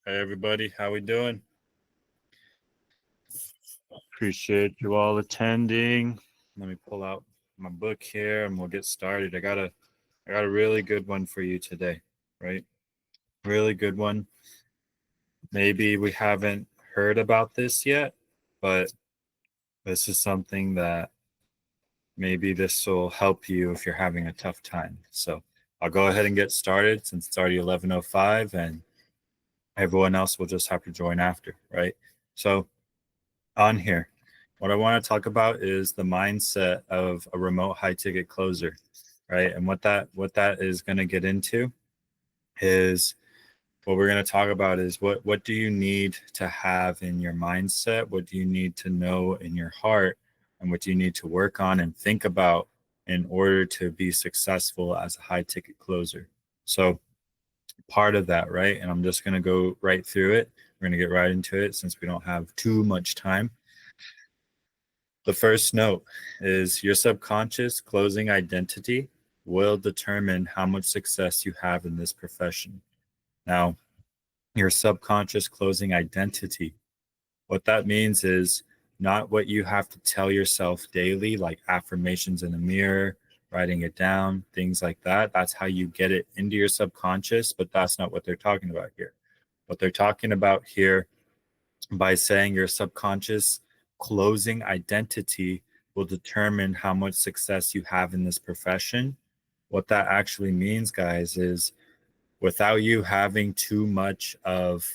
Hey everybody, how we doing? Appreciate you all attending. Let me pull out my book here and we'll get started. I got a really good one for you today, right? Really good one. Maybe we haven't heard about this yet, but this is something that maybe this will help you if you're having a tough time. So I'll go ahead and get started since it's already 11:05 and everyone else will just have to join after, right? So on here. What I want to talk about is the mindset of a remote high ticket closer, right? And what that is going to get into is what we're going to talk about is what do you need to have in your mindset? What do you need to know in your heart? And what do you need to work on and think about in order to be successful as a high ticket closer? So part of that, right? And I'm just going to go right through it. We're going to get right into it since we don't have too much time. The first note is your subconscious closing identity will determine how much success you have in this profession. Now, your subconscious closing identity, what that means is not what you have to tell yourself daily, like affirmations in the mirror, writing it down, things like that. That's how you get it into your subconscious, but that's not what they're talking about here. What they're talking about here by saying your subconscious closing identity will determine how much success you have in this profession. What that actually means, guys, is without you having too much of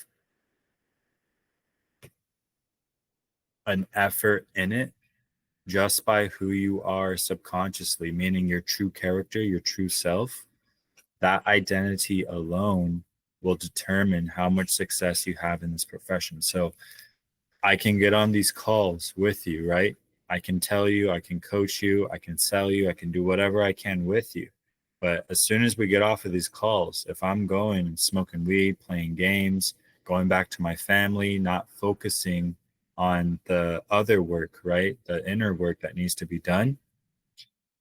an effort in it, just by who you are subconsciously, meaning your true character, your true self, that identity alone will determine how much success you have in this profession. So I can get on these calls with you, right? I can tell you, I can coach you, I can sell you, I can do whatever I can with you. But as soon as we get off of these calls, if I'm going and smoking weed, playing games, going back to my family, not focusing on the other work, right? The inner work that needs to be done,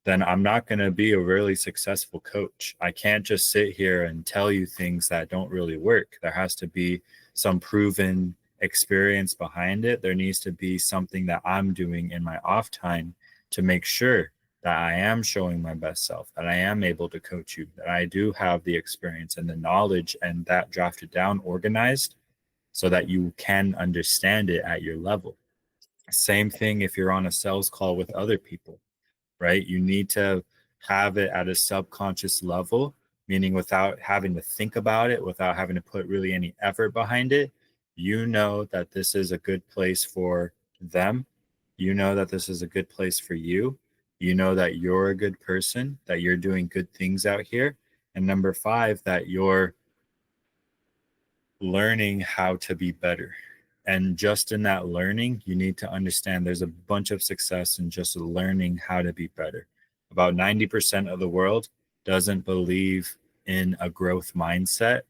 then I'm not going to be a really successful coach. I can't just sit here and tell you things that don't really work. There has to be some proven experience behind it. There needs to be something that I'm doing in my off time to make sure that I am showing my best self, that I am able to coach you, that I do have the experience and the knowledge and that drafted down, organized so that you can understand it at your level. Same thing if you're on a sales call with other people, right? You need to have it at a subconscious level, meaning without having to think about it, without having to put really any effort behind it. You know that this is a good place for them. You know that this is a good place for you. You know that you're a good person, that you're doing good things out here. And number five, that you're learning how to be better. And just in that learning, you need to understand there's a bunch of success in just learning how to be better. About 90% of the world doesn't believe in a growth mindset.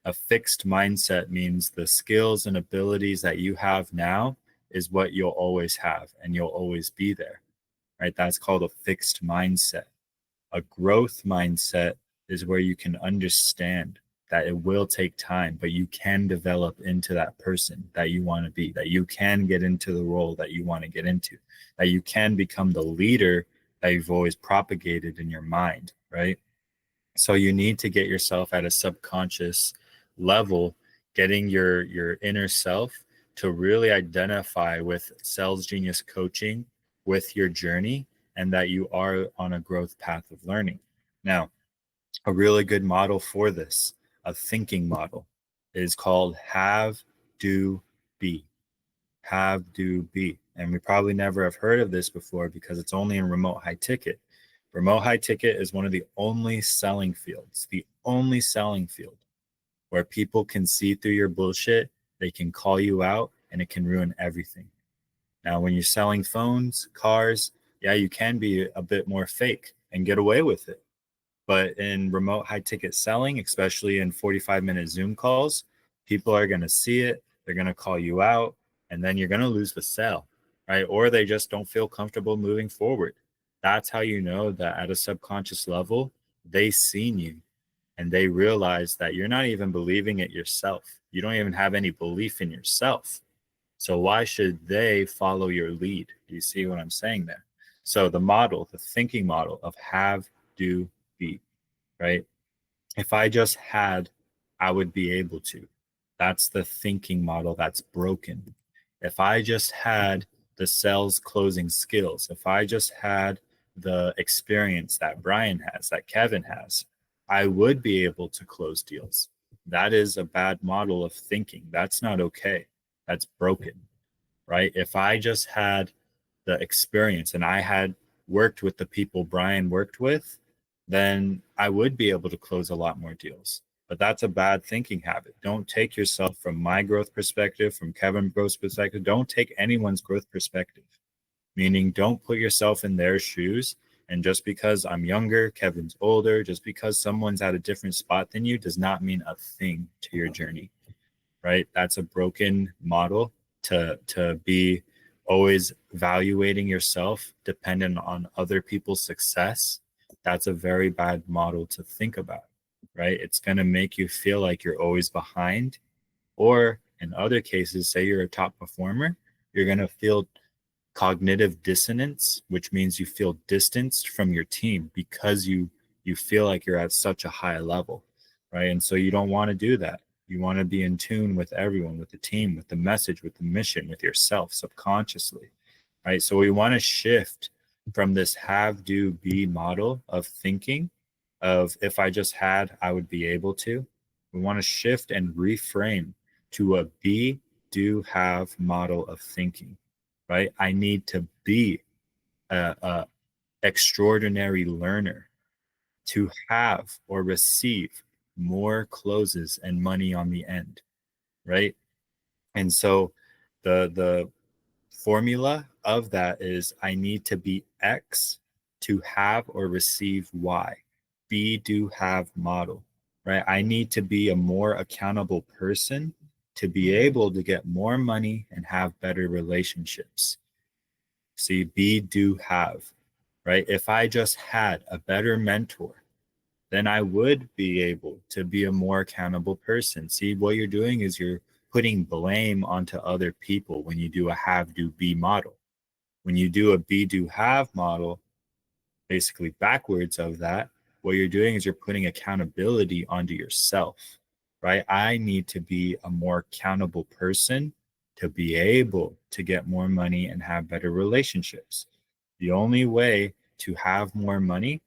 A fixed mindset means the skills and abilities that you have now is what you'll always have and you'll always be there, right? That's called a fixed mindset. A growth mindset is where you can understand that it will take time, but you can develop into that person that you want to be, that you can get into the role that you want to get into, that you can become the leader that you've always propagated in your mind, right? So you need to get yourself at a subconscious level, getting your inner self to really identify with sales genius coaching, with your journey, and that you are on a growth path of learning. Now, a really good model for this, a thinking model, is called have, do, be. Have, do, be. And we probably never have heard of this before because it's only in remote high ticket. Remote high ticket is one of the only selling fields, the only selling field where people can see through your bullshit, they can call you out, and it can ruin everything. Now, when you're selling phones, cars, yeah, you can be a bit more fake and get away with it. But in remote high ticket selling, especially in 45-minute Zoom calls, people are going to see it. They're going to call you out, and then you're going to lose the sale, right? Or they just don't feel comfortable moving forward. That's how you know that at a subconscious level, they seen you and they realize that you're not even believing it yourself. You don't even have any belief in yourself. So why should they follow your lead? Do you see what I'm saying there? So the model, the thinking model of have, do, be, right? If I just had, I would be able to. That's the thinking model that's broken. If I just had the sales closing skills, if I just had the experience that Bryan has, that Kevin has, I would be able to close deals. That is a bad model of thinking. That's not okay. That's broken, right? If I just had the experience and I had worked with the people Bryan worked with, then I would be able to close a lot more deals. But that's a bad thinking habit. Don't take yourself from my growth perspective, from Kevin's growth perspective. Don't take anyone's growth perspective, meaning don't put yourself in their shoes. And just because I'm younger, Kevin's older, just because someone's at a different spot than you does not mean a thing to your journey, right? That's a broken model to be always evaluating yourself dependent on other people's success. That's a very bad model to think about, right? It's going to make you feel like you're always behind, or in other cases, say you're a top performer, you're going to feel cognitive dissonance, which means you feel distanced from your team because you feel like you're at such a high level, right? And so you don't want to do that. You want to be in tune with everyone, with the team, with the message, with the mission, with yourself subconsciously, right? So we want to shift from this have, do, be model of thinking of if I just had, I would be able to. We want to shift and reframe to a be, do, have model of thinking, right? I need to be a extraordinary learner to have or receive more closes and money on the end, right? And so the formula of that is I need to be X to have or receive Y. Be, do, have model, right? I need to be a more accountable person to be able to get more money and have better relationships. See, be, do, have, right? If I just had a better mentor, then I would be able to be a more accountable person. See, what you're doing is you're putting blame onto other people when you do a have, do, be model. When you do a be, do, have model, basically backwards of that, what you're doing is you're putting accountability onto yourself, right? I need to be a more accountable person to be able to get more money and have better relationships. The only way to have more money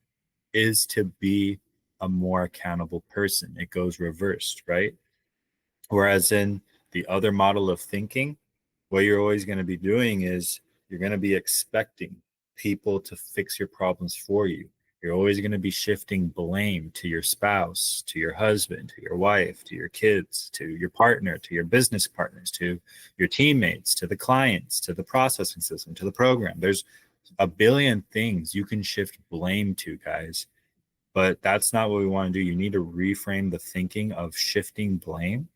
is to be a more accountable person. It goes reversed, right? Whereas in the other model of thinking, what you're always going to be doing is you're going to be expecting people to fix your problems for you. You're always going to be shifting blame to your spouse, to your husband, to your wife, to your kids, to your partner, to your business partners, to your teammates, to the clients, to the processing system, to the program. There's a billion things you can shift blame to, guys. But that's not what we want to do. You need to reframe the thinking of shifting blame,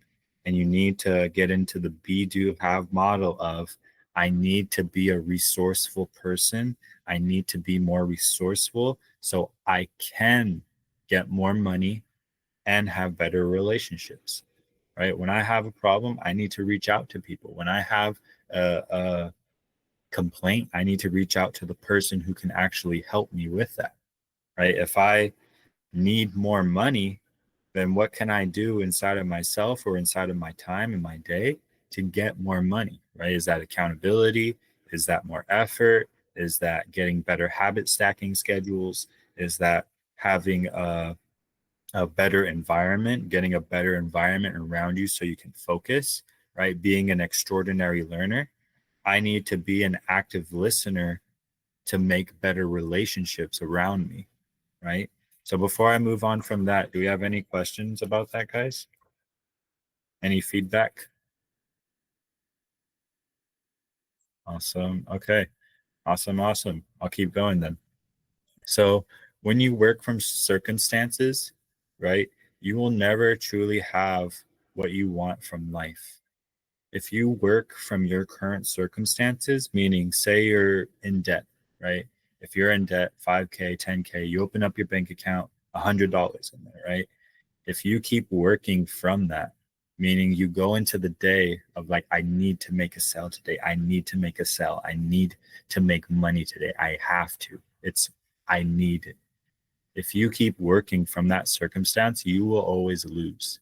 and you need to get into the be, do, have model of I need to be a resourceful person. I need to be more resourceful so I can get more money and have better relationships, right? When I have a problem, I need to reach out to people. When I have a complaint, I need to reach out to the person who can actually help me with that, right? If I need more money, then what can I do inside of myself or inside of my time and my day to get more money, right? Is that accountability? Is that more effort? Is that getting better habit stacking schedules? Is that having a better environment, getting a better environment around you so you can focus, right? Being an extraordinary learner. I need to be an active listener to make better relationships around me, right? So before I move on from that, do we have any questions about that, guys? Any feedback? Awesome. Okay. Awesome. Awesome. I'll keep going then. So when you work from circumstances, right, you will never truly have what you want from life. If you work from your current circumstances, meaning say you're in debt, right? If you're in debt, 5K, 10K, you open up your bank account, $100 in there, right? If you keep working from that, meaning you go into the day of like, I need to make a sale today. I need to make a sale. I need to make money today. I have to. I need it. If you keep working from that circumstance, you will always lose.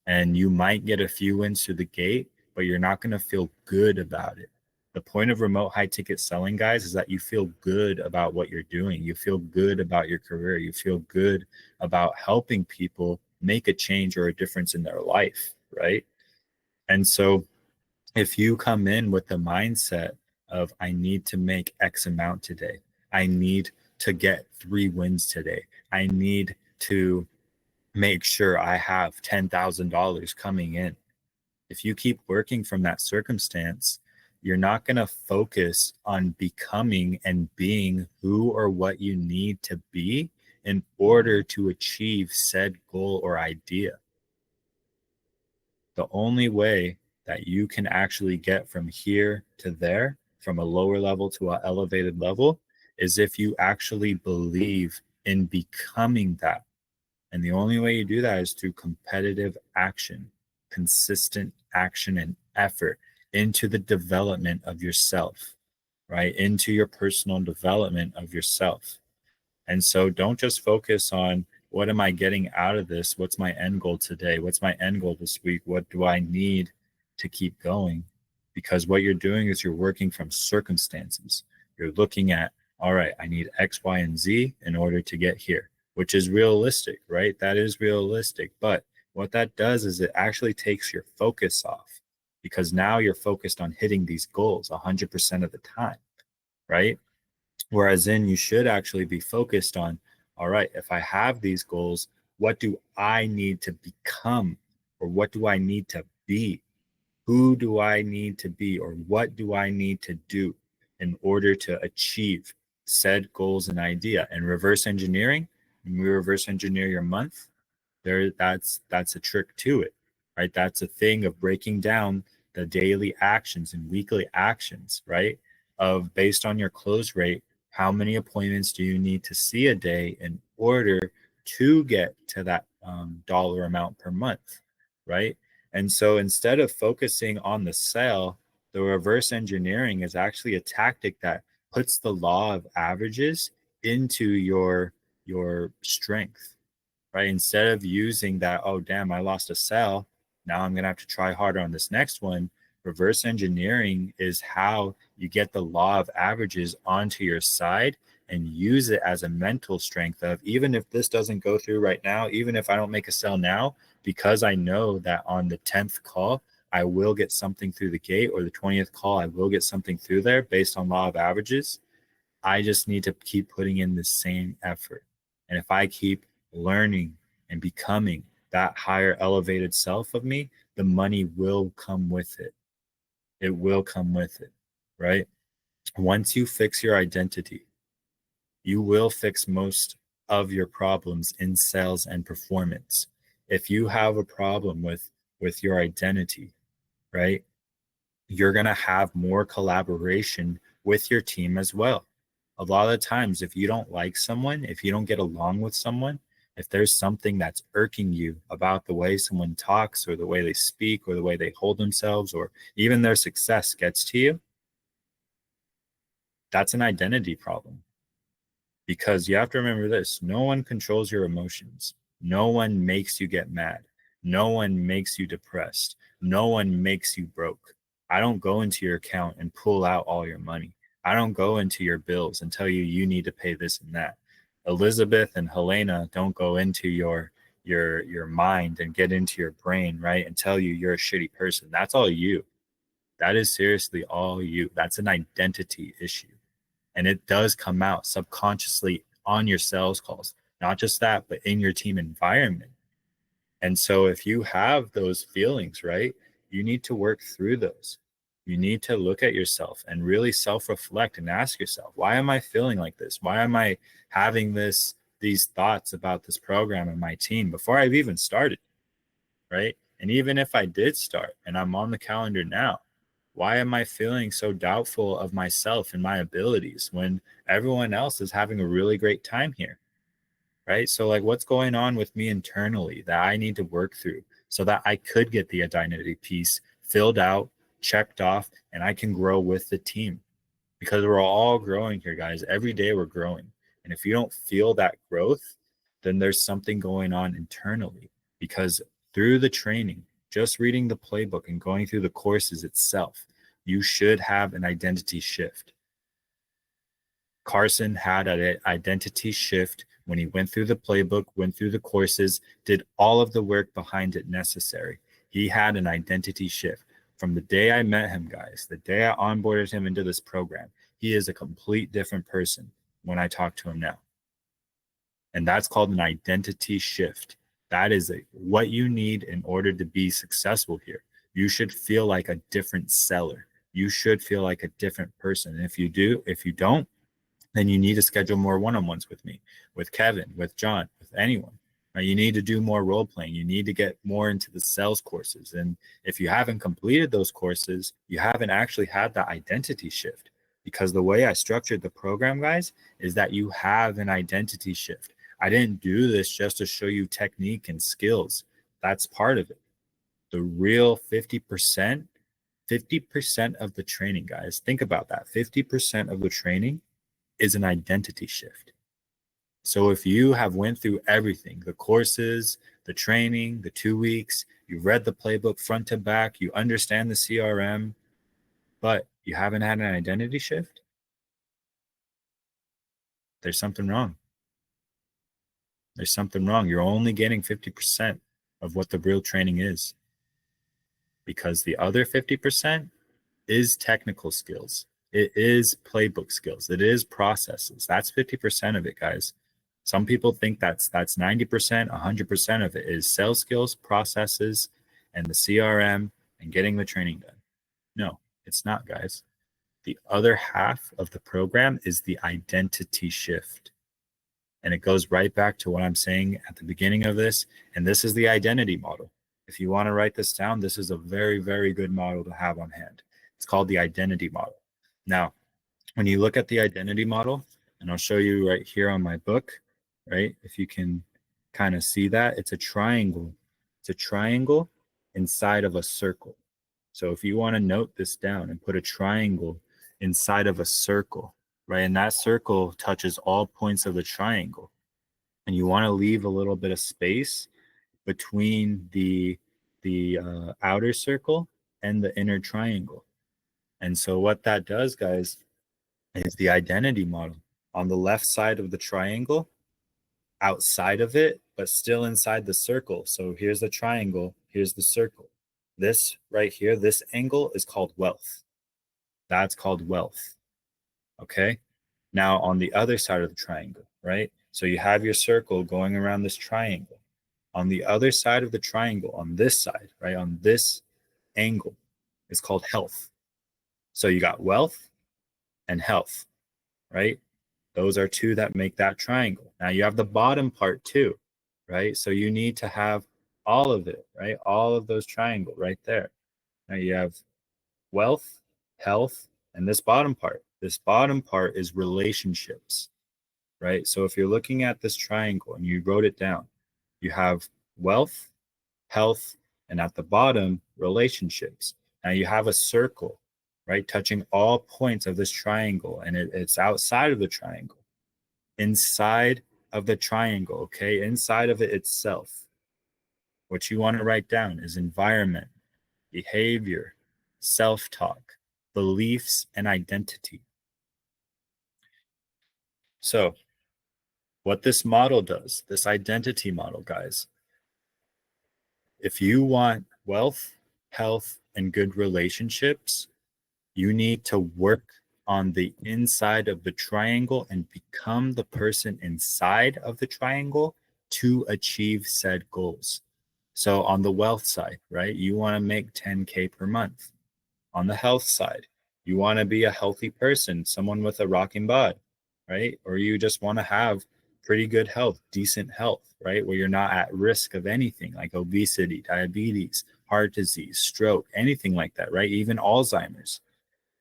And you might get a few wins through the gate, but you're not going to feel good about it. The point of remote high ticket selling, guys, is that you feel good about what you're doing. You feel good about your career. You feel good about helping people make a change or a difference in their life, right? And so if you come in with the mindset of I need to make X amount today. I need to get 3 wins today. I need to make sure I have $10,000 coming in. If you keep working from that circumstance, you're not going to focus on becoming and being who or what you need to be in order to achieve said goal or idea. The only way that you can actually get from here to there, from a lower level to an elevated level, is if you actually believe in becoming that. And the only way you do that is through competitive action, consistent action and effort into the development of yourself, right? Into your personal development of yourself. And so don't just focus on what am I getting out of this? What's my end goal today? What's my end goal this week? What do I need to keep going? Because what you're doing is you're working from circumstances. You're looking at, all right, I need X, Y, and Z in order to get here, which is realistic, right? That is realistic. But what that does is it actually takes your focus off, because now you're focused on hitting these goals 100% of the time, right? Whereas then you should actually be focused on, all right, if I have these goals, what do I need to become? Or what do I need to be? Who do I need to be? Or what do I need to do in order to achieve said goals and idea? And reverse engineering, when we reverse engineer your month, that's a trick to it, right? That's a thing of breaking down the daily actions and weekly actions, right? Of based on your close rate, how many appointments do you need to see a day in order to get to that dollar amount per month, right? And so instead of focusing on the sale, the reverse engineering is actually a tactic that puts the law of averages into your strength, right? Instead of using that, oh, damn, I lost a sale. Now I'm going to have to try harder on this next one. Reverse engineering is how you get the law of averages onto your side and use it as a mental strength of, even if this doesn't go through right now, even if I don't make a sale now, because I know that on the 10th call, I will get something through the gate, or the 20th call, I will get something through there based on law of averages. I just need to keep putting in the same effort. And if I keep learning and becoming that higher elevated self of me, the money will come with it. It will come with it, right? Once you fix your identity, you will fix most of your problems in sales and performance. If you have a problem with your identity, right? You're going to have more collaboration with your team as well. A lot of the times, if you don't like someone, if you don't get along with someone, if there's something that's irking you about the way someone talks or the way they speak or the way they hold themselves or even their success gets to you, that's an identity problem. Because you have to remember this, no one controls your emotions. No one makes you get mad. No one makes you depressed. No one makes you broke. I don't go into your account and pull out all your money. I don't go into your bills and tell you you need to pay this and that. Elizabeth and Helena don't go into your mind and get into your brain, right? And tell you you're a shitty person. That's all you. That is seriously all you. That's an identity issue. And it does come out subconsciously on your sales calls. Not just that, but in your team environment. And so if you have those feelings, right, you need to work through those. You need to look at yourself and really self-reflect and ask yourself, why am I feeling like this? Why am I having these thoughts about this program and my team before I've even started, right? And even if I did start and I'm on the calendar now, why am I feeling so doubtful of myself and my abilities when everyone else is having a really great time here? Right? So, like, what's going on with me internally that I need to work through so that I could get the identity piece filled out, checked off, and I can grow with the team? Because we're all growing here, guys. Every day we're growing. And if you don't feel that growth, then there's something going on internally. Because through the training, just reading the playbook and going through the courses itself, you should have an identity shift. Carson had an identity shift when he went through the playbook, went through the courses, did all of the work behind it necessary. He had an identity shift. From the day I met him, guys, the day I onboarded him into this program, he is a complete different person when I talk to him now. And that's called an identity shift. That is what you need in order to be successful here. You should feel like a different seller. You should feel like a different person. And if you don't, then you need to schedule more one-on-ones with me, with Kevin, with John, with anyone. Right? You need to do more role playing. You need to get more into the sales courses. And if you haven't completed those courses, you haven't actually had that identity shift. Because the way I structured the program, guys, is that you have an identity shift. I didn't do this just to show you technique and skills. That's part of it. The real 50% of the training, guys, think about that. 50% of the training is an identity shift. So if you have went through everything, the courses, the training, the 2 weeks, you've read the playbook front to back, you understand the CRM, but you haven't had an identity shift, there's something wrong. There's something wrong. You're only getting 50% of what the real training is, because the other 50% is technical skills. It is playbook skills. It is processes. That's 50% of it, guys. Some people think that's 90%, 100% of it is sales skills, processes, and the CRM and getting the training done. No, it's not, guys. The other half of the program is the identity shift. And it goes right back to what I'm saying at the beginning of this. And this is the identity model. If you want to write this down, this is a very, very good model to have on hand. It's called the identity model. Now, when you look at the identity model, and I'll show you right here on my book, right? If you can kind of see that, it's a triangle. It's a triangle inside of a circle. So if you want to note this down and put a triangle inside of a circle, right? And that circle touches all points of the triangle. And you want to leave a little bit of space between the outer circle and the inner triangle. And so what that does, guys, is the identity model. On the left side of the triangle, outside of it, but still inside the circle. So here's the triangle, here's the circle. This right here, this angle is called wealth. That's called wealth. Okay. Now on the other side of the triangle, right? So you have your circle going around this triangle. On the other side of the triangle, on this side, right, on this angle, it's called health. So you got wealth and health, right? Those are two that make that triangle. Now you have the bottom part too, right? So you need to have all of it, right? All of those triangles right there. Now you have wealth, health, and this bottom part. This bottom part is relationships, right? So if you're looking at this triangle and you wrote it down, you have wealth, health, and at the bottom, relationships. Now you have a circle, right, touching all points of this triangle, and it's outside of the triangle. Inside of the triangle, okay, inside of it itself, what you want to write down is environment, behavior, self-talk, beliefs, and identity. So what this model does, this identity model, guys, if you want wealth, health, and good relationships, you need to work on the inside of the triangle and become the person inside of the triangle to achieve said goals. So on the wealth side, right, you want to make 10K per month. On the health side, you want to be a healthy person, someone with a rocking bod, right? Or you just want to have pretty good health, decent health, right? Where you're not at risk of anything like obesity, diabetes, heart disease, stroke, anything like that, right? Even Alzheimer's.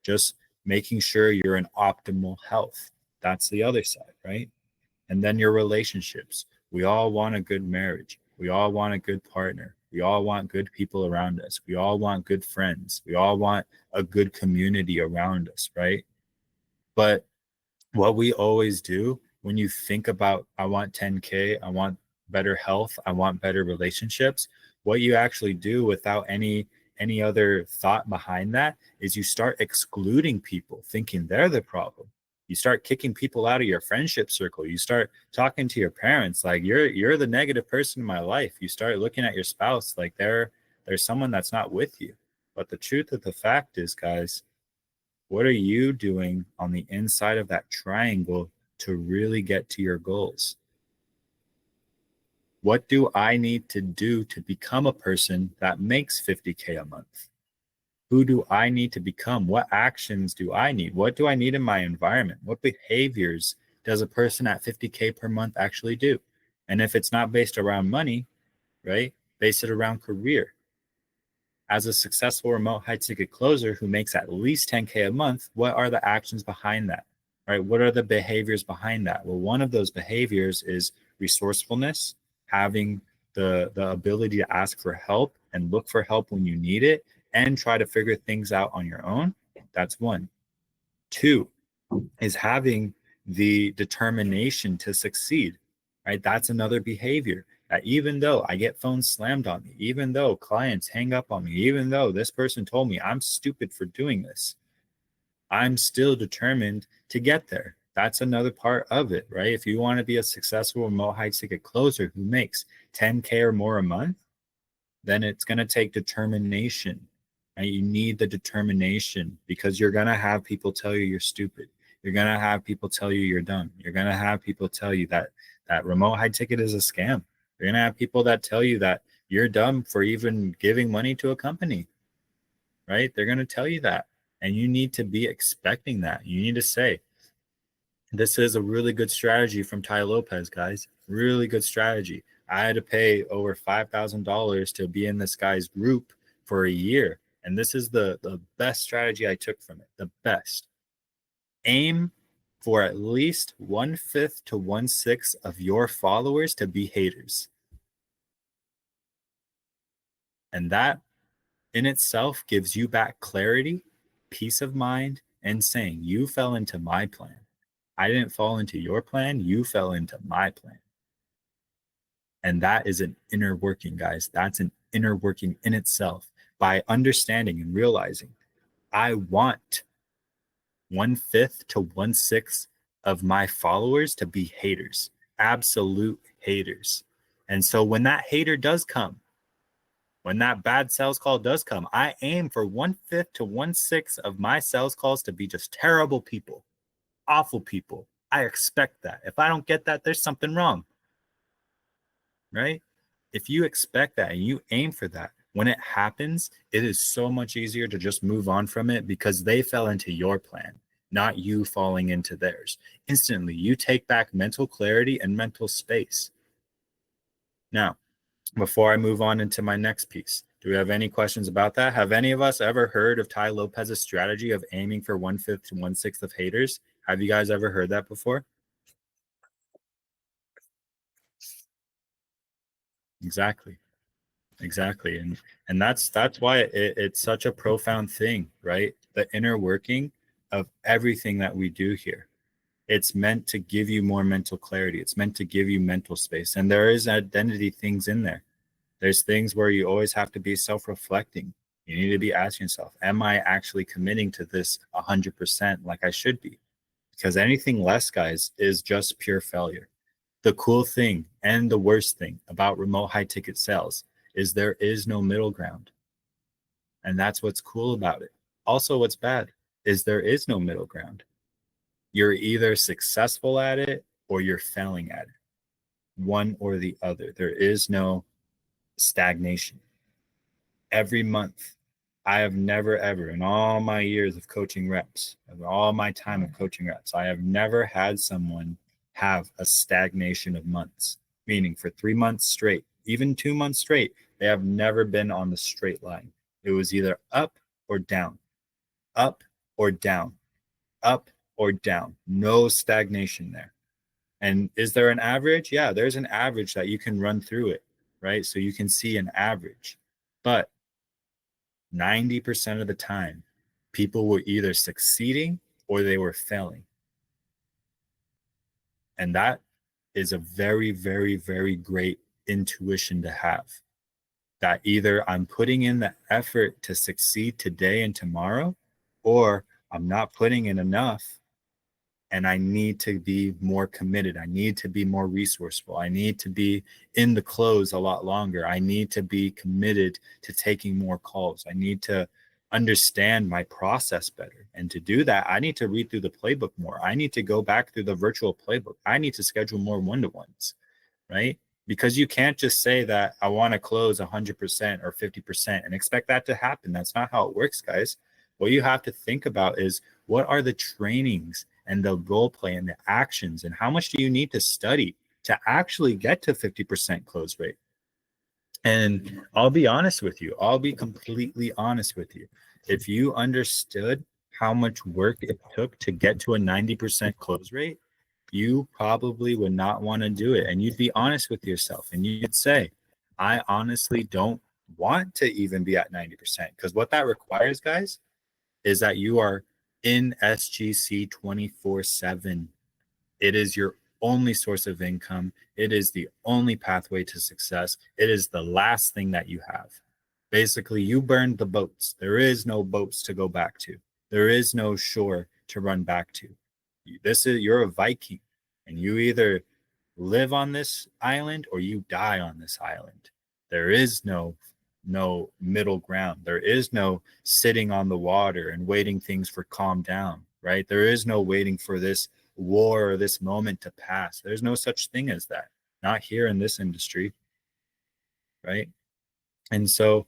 Just making sure you're in optimal health. That's the other side, right? And then your relationships. We all want a good marriage. We all want a good partner. We all want good people around us. We all want good friends. We all want a good community around us, right? But what we always do when you think about, I want 10K, I want better health, I want better relationships, what you actually do without any other thought behind that is you start excluding people, thinking they're the problem. You start kicking people out of your friendship circle. You start talking to your parents like you're the negative person in my life. You start looking at your spouse like they're someone that's not with you. But the truth of the fact is, guys, what are you doing on the inside of that triangle to really get to your goals? What do I need to do to become a person that makes 50K a month? Who do I need to become? What actions do I need? What do I need in my environment? What behaviors does a person at 50K per month actually do? And if it's not based around money, right, base it around career. As a successful remote high ticket closer who makes at least 10K a month, what are the actions behind that? Right? What are the behaviors behind that? Well, one of those behaviors is resourcefulness, having the ability to ask for help and look for help when you need it and try to figure things out on your own. That's one. Two is having the determination to succeed, right? That's another behavior that even though I get phones slammed on me, even though clients hang up on me, even though this person told me I'm stupid for doing this, I'm still determined to get there. That's another part of it, right? If you want to be a successful remote high ticket closer who makes 10K or more a month, then it's going to take determination. And you need the determination because you're going to have people tell you you're stupid. You're going to have people tell you you're dumb. You're going to have people tell you that remote high ticket is a scam. You're going to have people that tell you that you're dumb for even giving money to a company, right? They're going to tell you that. And you need to be expecting that. You need to say, this is a really good strategy from Tai Lopez, guys. Really good strategy. I had to pay over $5,000 to be in this guy's group for a year. And this is the best strategy I took from it. The best. Aim for at least 1/5 to 1/6 of your followers to be haters. And that in itself gives you back clarity, peace of mind, and saying, you fell into my plan. I didn't fall into your plan. You fell into my plan. And that is an inner working, guys. That's an inner working in itself by understanding and realizing I want 1/5 to 1/6 of my followers to be haters, absolute haters. And so when that hater does come, when that bad sales call does come, I aim for 1/5 to 1/6 of my sales calls to be just terrible people, awful people. I expect that. If I don't get that, there's something wrong, right? If you expect that and you aim for that, when it happens, it is so much easier to just move on from it because they fell into your plan, not you falling into theirs. Instantly, you take back mental clarity and mental space. Now, before I move on into my next piece, do we have any questions about that? Have any of us ever heard of Tai Lopez's strategy of aiming for 1/5 to 1/6 of haters? Have you guys ever heard that before? Exactly. Exactly. And that's why it's such a profound thing, right? The inner working of everything that we do here. It's meant to give you more mental clarity. It's meant to give you mental space. And there is identity things in there. There's things where you always have to be self-reflecting. You need to be asking yourself, am I actually committing to this 100% like I should be? Because anything less, guys, is just pure failure. The cool thing and the worst thing about remote high ticket sales is there is no middle ground. And that's what's cool about it. Also, what's bad is there is no middle ground. You're either successful at it or you're failing at it, one or the other. There is no stagnation. Every month, I have never, ever, in all my years of coaching reps, of all my time of coaching reps, I have never had someone have a stagnation of months, meaning for 3 months straight, even 2 months straight, they have never been on the straight line. It was either up or down, up or down, up or down. No stagnation there. And is there an average? Yeah, there's an average that you can run through it, right? So you can see an average. But 90% of the time, people were either succeeding or they were failing. And that is a very, very, very great intuition to have. That either I'm putting in the effort to succeed today and tomorrow, or I'm not putting in enough and I need to be more committed. I need to be more resourceful. I need to be in the close a lot longer. I need to be committed to taking more calls. I need to understand my process better. And to do that, I need to read through the playbook more. I need to go back through the virtual playbook. I need to schedule more one-to-ones, right? Because you can't just say that I want to close 100% or 50% and expect that to happen. That's not how it works, guys. What you have to think about is, what are the trainings and the role play and the actions, and how much do you need to study to actually get to 50% close rate? And I'll be honest with you. I'll be completely honest with you. If you understood how much work it took to get to a 90% close rate, you probably would not want to do it. And you'd be honest with yourself and you'd say, I honestly don't want to even be at 90%. Because what that requires, guys, is that you are in SGC 24/7. It is your only source of income. It is the only pathway to success. It is the last thing that you have. Basically, you burned the boats. There is no boats to go back to. There is no shore to run back to. You're a Viking, and you either live on this island or you die on this island. There is no middle ground. There is no sitting on the water and waiting things for calm down, right? There is no waiting for this war or this moment to pass. There's no such thing as that. Not here in this industry, right? And so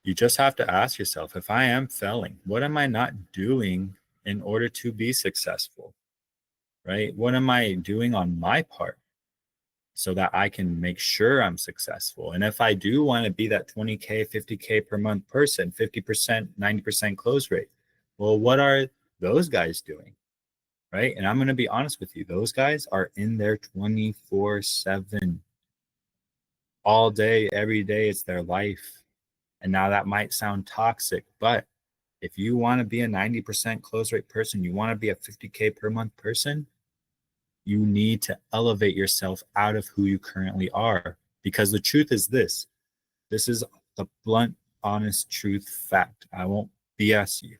you just have to ask yourself, if I am failing, what am I not doing in order to be successful, right? What am I doing on my part so that I can make sure I'm successful? And if I do want to be that 20K, 50K per month person, 50%, 90% close rate, well, what are those guys doing? Right? And I'm going to be honest with you. Those guys are in there 24/7 all day, every day. It's their life. And now that might sound toxic, but if you want to be a 90% close rate person, you want to be a 50K per month person, you need to elevate yourself out of who you currently are. Because the truth is this is the blunt, honest truth fact. I won't BS you.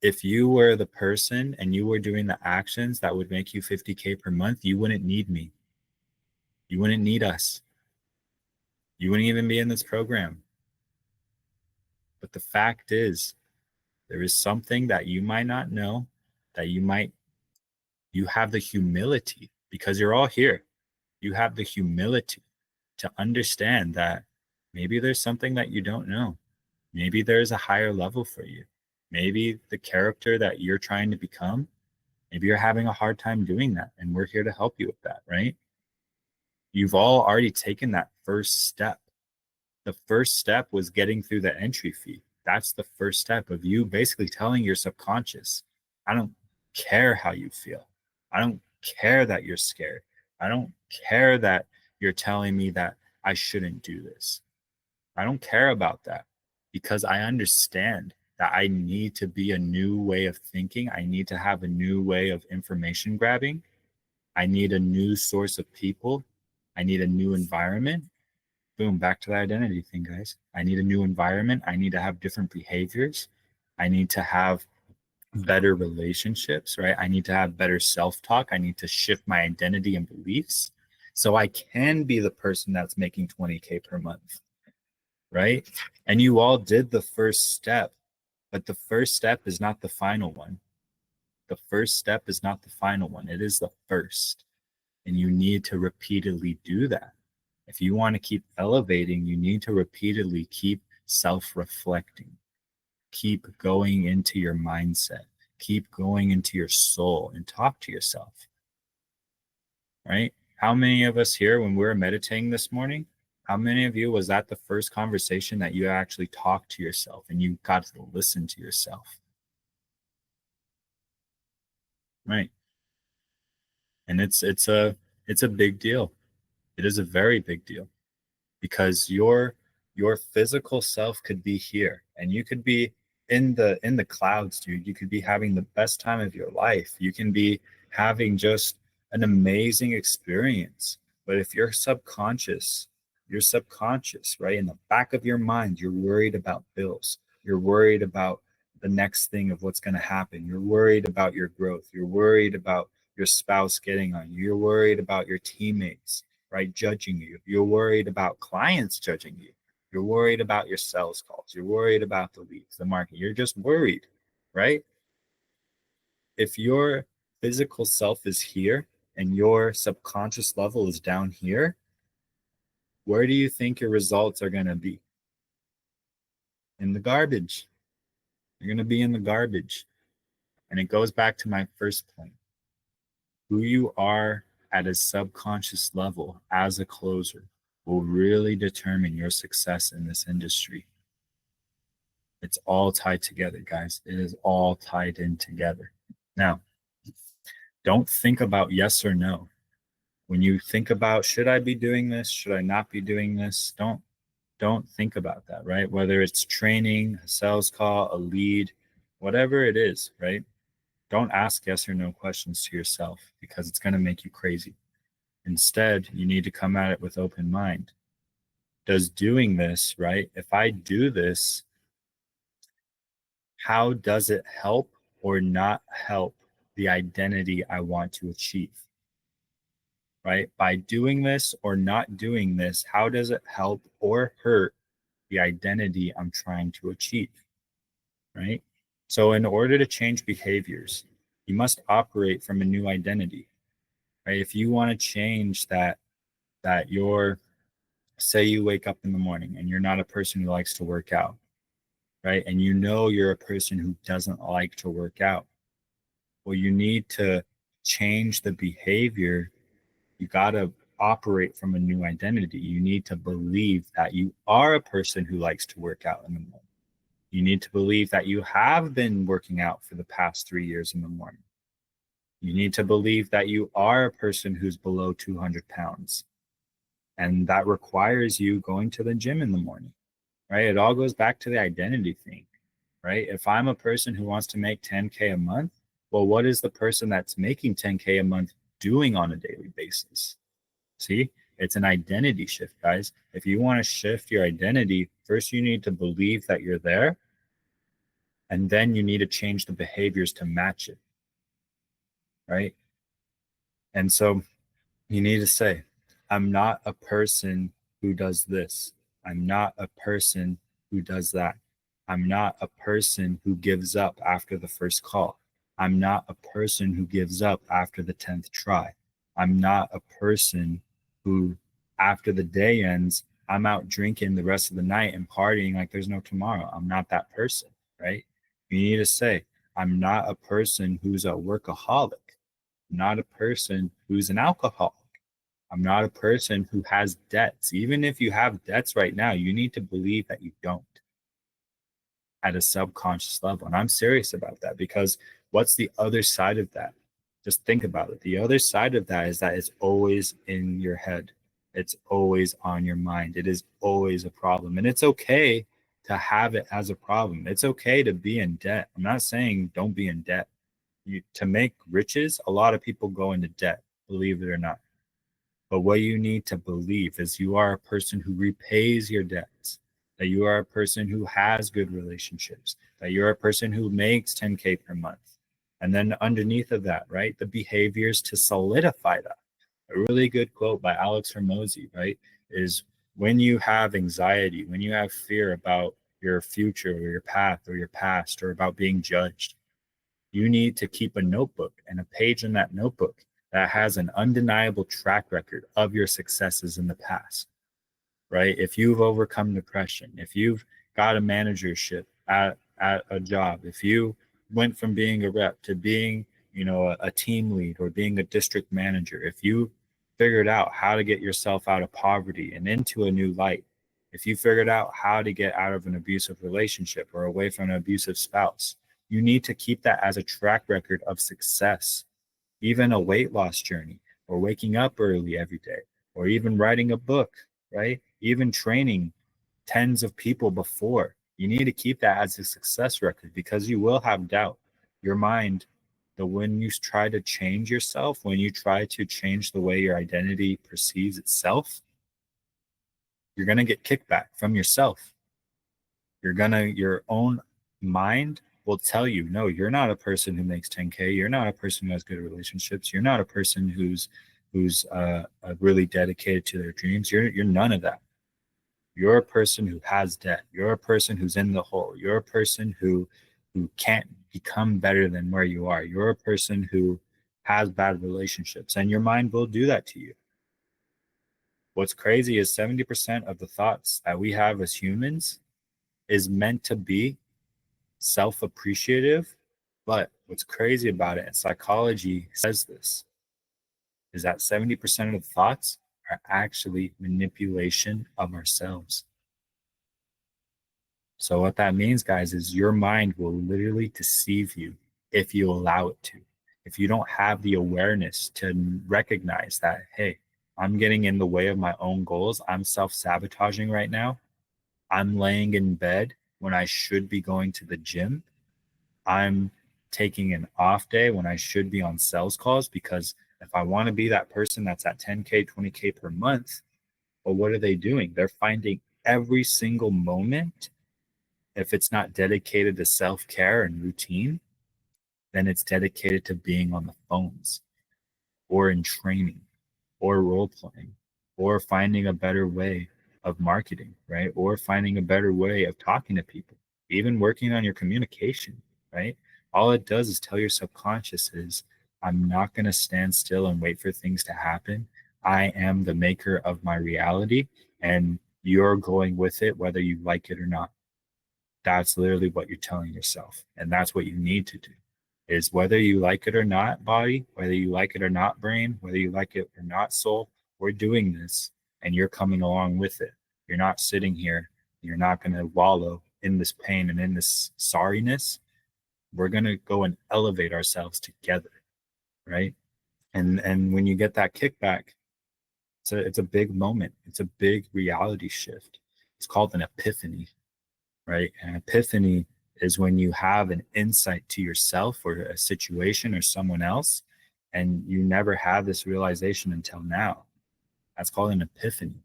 If you were the person and you were doing the actions that would make you 50K per month, you wouldn't need me. You wouldn't need us. You wouldn't even be in this program. But the fact is, there is something that you might not know, that you have the humility, because you're all here. You have the humility to understand that maybe there's something that you don't know. Maybe there's a higher level for you. Maybe the character that you're trying to become, maybe you're having a hard time doing that, and we're here to help you with that, right? You've all already taken that first step. The first step was getting through the entry fee. That's the first step of you basically telling your subconscious, I don't care how you feel. I don't care that you're scared. I don't care that you're telling me that I shouldn't do this. I don't care about that, because I understand that I need to be a new way of thinking. I need to have a new way of information grabbing. I need a new source of people. I need a new environment. Boom, back to the identity thing, guys. I need a new environment. I need to have different behaviors. I need to have better relationships, right? I need to have better self-talk. I need to shift my identity and beliefs so I can be the person that's making 20K per month, right? And you all did the first step, but the first step is not the final one. The first step is not the final one. It is the first. And you need to repeatedly do that. If you want to keep elevating, you need to repeatedly keep self-reflecting. Keep going into your mindset. Keep going into your soul and talk to yourself. Right? How many of us here, when we were meditating this morning, how many of you was that the first conversation that you actually talked to yourself and you got to listen to yourself? Right. And it's a big deal. It is a very big deal, because your physical self could be here and you could be in the clouds, dude. You could be having the best time of your life. You can be having just an amazing experience. But if you're subconscious, right? In the back of your mind, you're worried about bills. You're worried about the next thing of what's going to happen. You're worried about your growth. You're worried about your spouse getting on you. You're worried about your teammates, right, judging you. You're worried about clients judging you. You're worried about your sales calls. You're worried about the leads, the market. You're just worried, right? If your physical self is here and your subconscious level is down here, where do you think your results are going to be? In the garbage. You're going to be in the garbage. And it goes back to my first point. Who you are at a subconscious level as a closer will really determine your success in this industry. It's all tied together, guys. It is all tied in together. Now, don't think about yes or no. When you think about, should I be doing this? Should I not be doing this? Don't think about that, right? Whether it's training, a sales call, a lead, whatever it is, right? Don't ask yes or no questions to yourself because it's going to make you crazy. Instead, you need to come at it with open mind. Does doing this, right? If I do this, how does it help or not help the identity I want to achieve? Right? By doing this or not doing this, how does it help or hurt the identity I'm trying to achieve? Right? So in order to change behaviors, you must operate from a new identity. Right? If you want to change that you're, say you wake up in the morning and you're not a person who likes to work out, right? And you know you're a person who doesn't like to work out. Well, you need to change the behavior. You got to operate from a new identity. You need to believe that you are a person who likes to work out in the morning. You need to believe that you have been working out for the past 3 years in the morning. You need to believe that you are a person who's below 200 pounds. And that requires you going to the gym in the morning, right? It all goes back to the identity thing, right? If I'm a person who wants to make 10K a month, well, what is the person that's making 10K a month doing on a daily basis? See, it's an identity shift, guys. If you want to shift your identity, first you need to believe that you're there, and then you need to change the behaviors to match it, right? And so you need to say, I'm not a person who does this. I'm not a person who does that. I'm not a person who gives up after the first call. I'm not a person who gives up after the 10th try. I'm not a person who, after the day ends, I'm out drinking the rest of the night and partying like there's no tomorrow. I'm not that person, right? You need to say, I'm not a person who's a workaholic. I'm not a person who's an alcoholic. I'm not a person who has debts. Even if you have debts right now, you need to believe that you don't at a subconscious level. And I'm serious about that because what's the other side of that? Just think about it. The other side of that is that it's always in your head. It's always on your mind. It is always a problem. And it's okay to have it as a problem. It's okay to be in debt. I'm not saying don't be in debt. To make riches, a lot of people go into debt, believe it or not. But what you need to believe is you are a person who repays your debts, that you are a person who has good relationships, that you're a person who makes 10K per month. And then underneath of that, right, the behaviors to solidify that. A really good quote by Alex Hormozy, right, is when you have anxiety, when you have fear about your future or your path or your past or about being judged, you need to keep a notebook and a page in that notebook that has an undeniable track record of your successes in the past, right? If you've overcome depression, if you've got a managership at a job, if you went from being a rep to being, a team lead or being a district manager, if you figured out how to get yourself out of poverty and into a new light, if you figured out how to get out of an abusive relationship or away from an abusive spouse, you need to keep that as a track record of success. Even a weight loss journey or waking up early every day or even writing a book, right? Even training tens of people before. You need to keep that as a success record because you will have doubt. Your mind, when you try to change yourself, when you try to change the way your identity perceives itself, you're going to get kickback from yourself. Your own mind will tell you, no, you're not a person who makes 10K. You're not a person who has good relationships. You're not a person who's really dedicated to their dreams. You're none of that. You're a person who has debt. You're a person who's in the hole. You're a person who can't become better than where you are. You're a person who has bad relationships, and your mind will do that to you. What's crazy is 70% of the thoughts that we have as humans is meant to be self-appreciative. But what's crazy about it, and psychology says this, is that 70% of the thoughts are actually manipulation of ourselves. So what that means, guys, is your mind will literally deceive you if you allow it to. If you don't have the awareness to recognize that, hey, I'm getting in the way of my own goals. I'm self-sabotaging right now. I'm laying in bed when I should be going to the gym. I'm taking an off day when I should be on sales calls, because if I want to be that person that's at 10K, 20K per month, well, what are they doing? They're finding every single moment. If it's not dedicated to self-care and routine, then it's dedicated to being on the phones or in training or role playing or finding a better way of marketing, right? Or finding a better way of talking to people, even working on your communication, right? All it does is tell your subconscious is, I'm not going to stand still and wait for things to happen. I am the maker of my reality, and you're going with it whether you like it or not. That's literally what you're telling yourself. And that's what you need to do, is whether you like it or not, body, whether you like it or not, brain, whether you like it or not, soul, we're doing this and you're coming along with it. You're not sitting here. You're not going to wallow in this pain and in this sorriness. We're going to go and elevate ourselves together. Right. And when you get that kickback, it's a big moment. It's a big reality shift. It's called an epiphany. Right? An epiphany is when you have an insight to yourself or a situation or someone else, and you never have this realization until now. That's called an epiphany.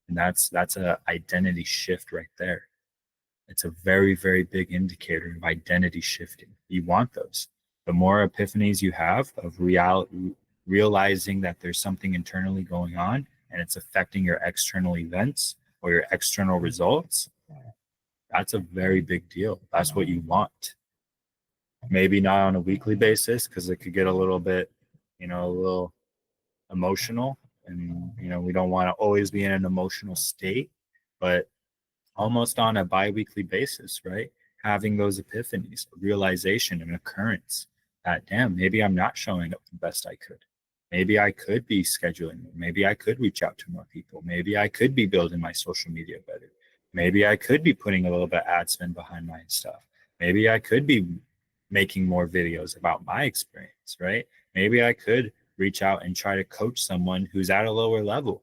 And that's a identity shift right there. It's a very, very big indicator of identity shifting. You want those. The more epiphanies you have of realizing that there's something internally going on and it's affecting your external events or your external results, that's a very big deal. That's what you want. Maybe not on a weekly basis, because it could get a little bit, a little emotional. And, we don't want to always be in an emotional state, but almost on a bi-weekly basis, right? Having those epiphanies, realization, and occurrence that, damn, maybe I'm not showing up the best I could. Maybe I could be scheduling more. Maybe I could reach out to more people. Maybe I could be building my social media better. Maybe I could be putting a little bit ad spend behind my stuff. Maybe I could be making more videos about my experience, right? Maybe I could reach out and try to coach someone who's at a lower level.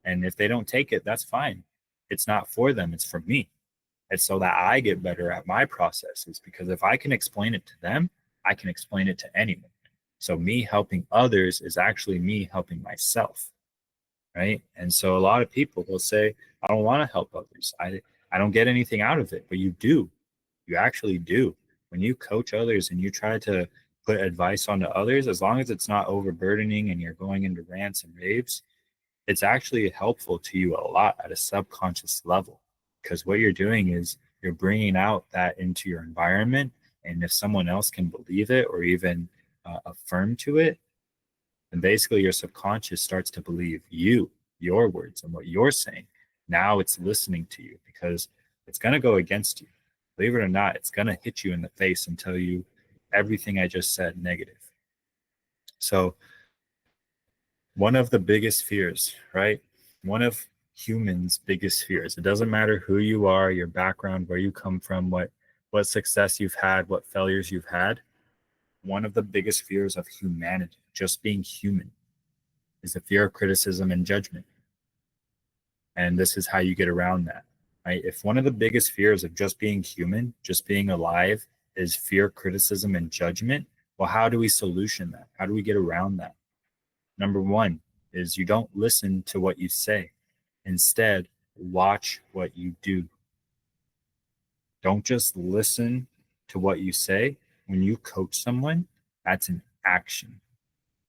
And if they don't take it, that's fine. It's not for them, it's for me. It's so that I get better at my processes, because if I can explain it to them, I can explain it to anyone. So me helping others is actually me helping myself, right? And so a lot of people will say, I don't want to help others. I don't get anything out of it, but you do. You actually do. When you coach others and you try to put advice onto others, as long as it's not overburdening and you're going into rants and raves, it's actually helpful to you a lot at a subconscious level, because what you're doing is you're bringing out that into your environment. And if someone else can believe it or even affirm to it, then basically your subconscious starts to believe your words and what you're saying. Now it's listening to you, because it's going to go against you. Believe it or not, it's going to hit you in the face and tell you everything I just said negative. So one of the biggest fears, right? One of humans' biggest fears. It doesn't matter who you are, your background, where you come from, what success you've had, what failures you've had. One of the biggest fears of humanity, just being human, is the fear of criticism and judgment. And this is how you get around that, right? If one of the biggest fears of just being human, just being alive, is fear, criticism, and judgment, well, how do we solution that? How do we get around that? Number one is you don't listen to what you say. Instead, watch what you do. Don't just listen to what you say. When you coach someone, that's an action.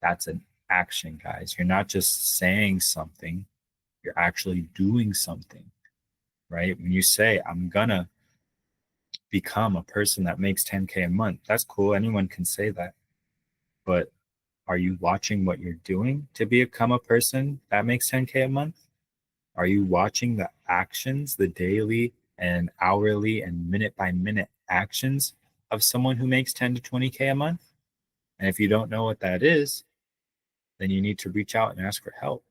That's an action, guys. You're not just saying something, you're actually doing something. right? When you say, I'm gonna become a person that makes 10K a month, that's cool. Anyone can say that. But are you watching what you're doing to become a person that makes 10K a month? Are you watching the actions, the daily and hourly and minute by minute actions of someone who makes 10 to 20K a month? And if you don't know what that is, then you need to reach out and ask for help.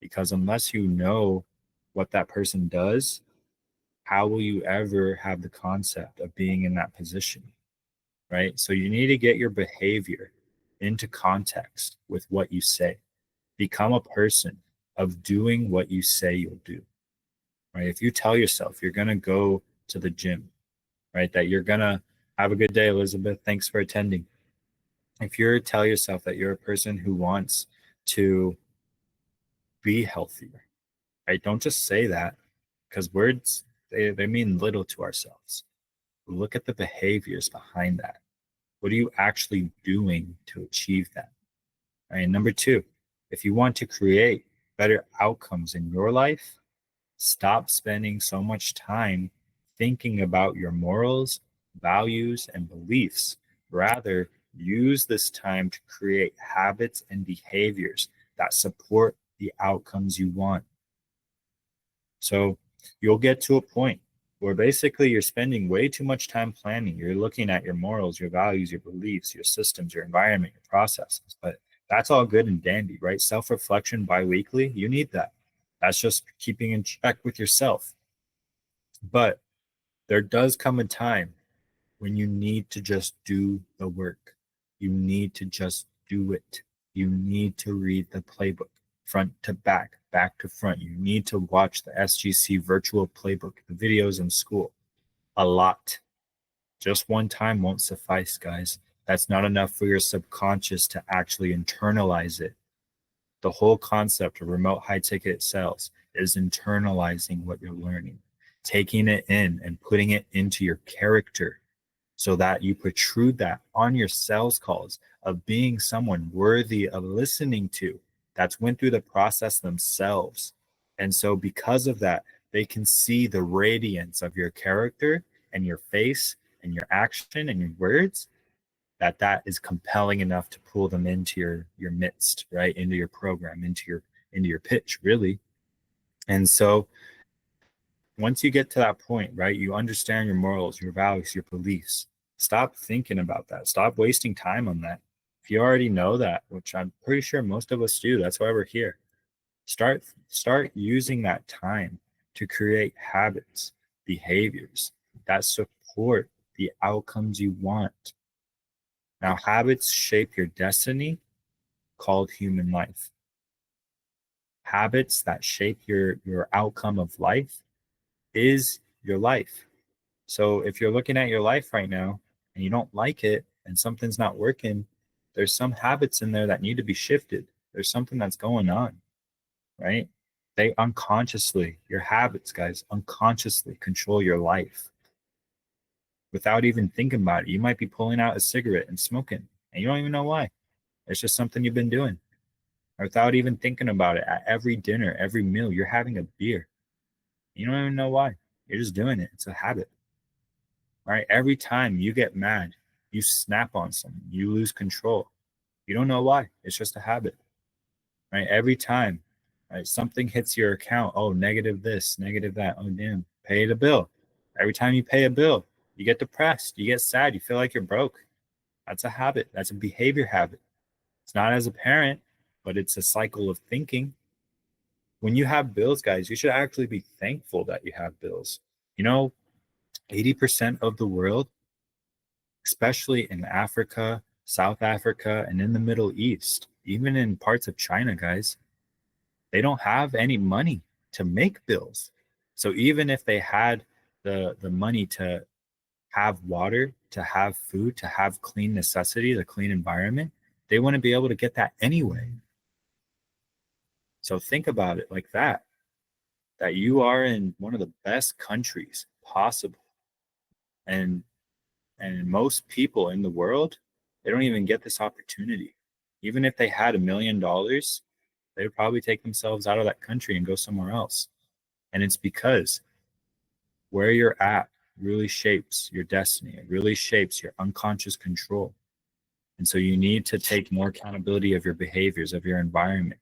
Because unless you know what that person does, how will you ever have the concept of being in that position? Right? So you need to get your behavior into context with what you say. Become a person of doing what you say you'll do. Right? If you tell yourself you're going to go to the gym, right? That you're going to have a good day, Elizabeth. Thanks for attending. If you tell yourself that you're a person who wants to be healthier, right? Don't just say that, because words, they mean little to ourselves. Look at the behaviors behind that. What are you actually doing to achieve that? Right? Number two, if you want to create better outcomes in your life, stop spending so much time thinking about your morals, values, and beliefs. Rather, use this time to create habits and behaviors that support the outcomes you want. So you'll get to a point where basically you're spending way too much time planning. You're looking at your morals, your values, your beliefs, your systems, your environment, your processes. But that's all good and dandy, right? Self-reflection bi-weekly, you need that. That's just keeping in check with yourself. But there does come a time when you need to just do the work. You need to just do it. You need to read the playbook front to back, back to front. You need to watch the SGC virtual playbook, the videos in school a lot. Just one time won't suffice, guys. That's not enough for your subconscious to actually internalize it. The whole concept of remote high ticket sales is internalizing what you're learning, taking it in and putting it into your character so that you protrude that on your sales calls of being someone worthy of listening to, that's went through the process themselves. And so because of that, they can see the radiance of your character and your face and your action and your words, that is compelling enough to pull them into your midst, right? Into your program, into your pitch, really. And so once you get to that point, right, you understand your morals, your values, your beliefs. Stop thinking about that. Stop wasting time on that. If you already know that, which I'm pretty sure most of us do, that's why we're here. Start using that time to create habits, behaviors that support the outcomes you want. Now, habits shape your destiny, called human life. Habits that shape your outcome of life is your life. So if you're looking at your life right now and you don't like it and something's not working, there's some habits in there that need to be shifted. There's something that's going on, right? They unconsciously, your habits, guys, unconsciously control your life without even thinking about it. You might be pulling out a cigarette and smoking, and you don't even know why. It's just something you've been doing without even thinking about it. At every dinner, every meal, you're having a beer. You don't even know why. You're just doing it. It's a habit. Right? Every time you get mad, you snap on someone, you lose control. You don't know why. It's just a habit. Right? Every time, right, something hits your account, oh, negative this, negative that. Oh, damn, pay the bill. Every time you pay a bill, you get depressed, you get sad, you feel like you're broke. That's a habit. That's a behavior habit. It's not as a parent, but it's a cycle of thinking. When you have bills, guys, you should actually be thankful that you have bills. You know, 80% of the world, especially in Africa, South Africa, and in the Middle East, even in parts of China, guys, they don't have any money to make bills. So even if they had the money to have water, to have food, to have clean necessities, a clean environment, they wouldn't be able to get that anyway. So think about it like that you are in one of the best countries possible. And most people in the world, they don't even get this opportunity. Even if they had $1 million, they would probably take themselves out of that country and go somewhere else. And it's because where you're at really shapes your destiny. It really shapes your unconscious control. And so you need to take more accountability of your behaviors, of your environment.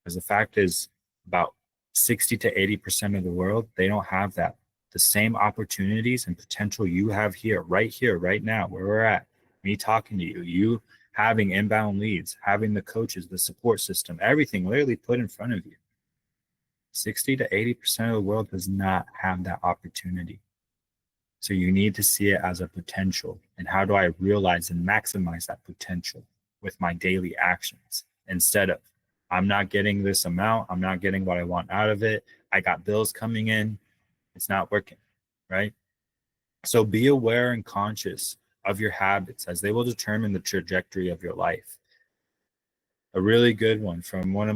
Because the fact is, about 60 to 80% of the world, they don't have that. The same opportunities and potential you have here, right now, where we're at, me talking to you, you having inbound leads, having the coaches, the support system, everything literally put in front of you. 60 to 80% of the world does not have that opportunity. So you need to see it as a potential. And how do I realize and maximize that potential with my daily actions instead of, I'm not getting this amount, I'm not getting what I want out of it, I got bills coming in, it's not working, right? So be aware and conscious of your habits as they will determine the trajectory of your life. A really good one from one